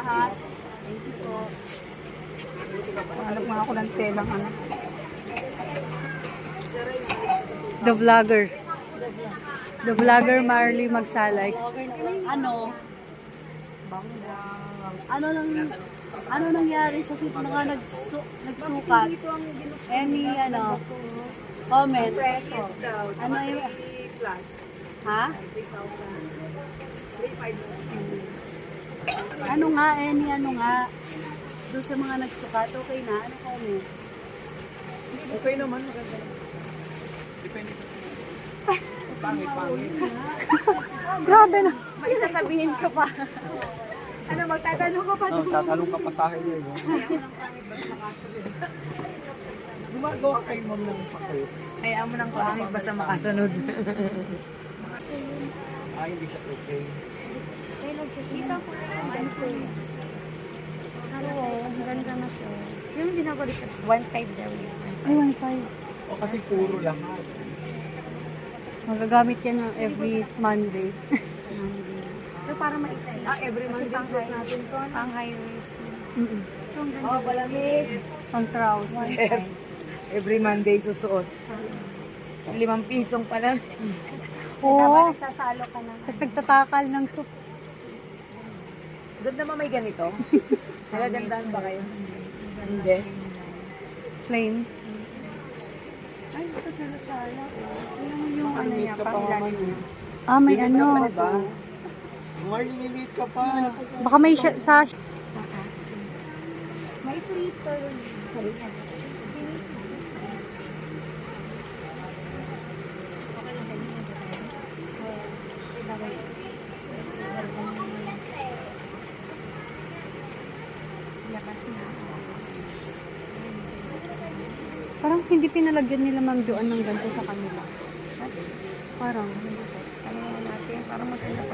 ha. Thank you po. Hanap mga ako ng telang ano. The vlogger. The vlogger Marley Magsalay. Ano? Ano nangyari sa mga nagsukat? Any comment? Ano yung ha? Ano nga, ano nga? Doon sa mga nagsukat, okay na? Ano comment? Okay naman, maganda. Depende sa pangit. Grabe na. May sasabihin ka pa. Ano, magtatanong ko pa doon? Tatalong ka pa sa akin yun. Gumagawa kayo ma'am ng pakit. Hayaan mo ng pangit basta makasunod. Hindi siya okay. Isa po naman po. Oo, ganda na siya. Yung ginagalit ka, 1.5 daw yun. Ay, 1.5. O kasi puro lang. Magagamit yan every Monday. Pero para maiksi. Every month suit natin to. Pang high waist. Itong ganda. Oh, balamig. Pang trouser. Every Monday susuot. 5 pisong pa lang. Oo. Sasalo ka na. Tapos nagtatakal ng soup. Doon naman may ganito. Nagagandahan ba kayo? Hindi. Plain. Ay, ito sa Lasala. Yung ano niya, pang ilalim niya. Ah, may ano. Marley, ka pa. Baka may sa... May flitter. Sorry. Lakas na. Parang hindi pinalagyan nila Ma'am Joanne ng ganito sa kanila. Parang. Ano natin, para maganda pa.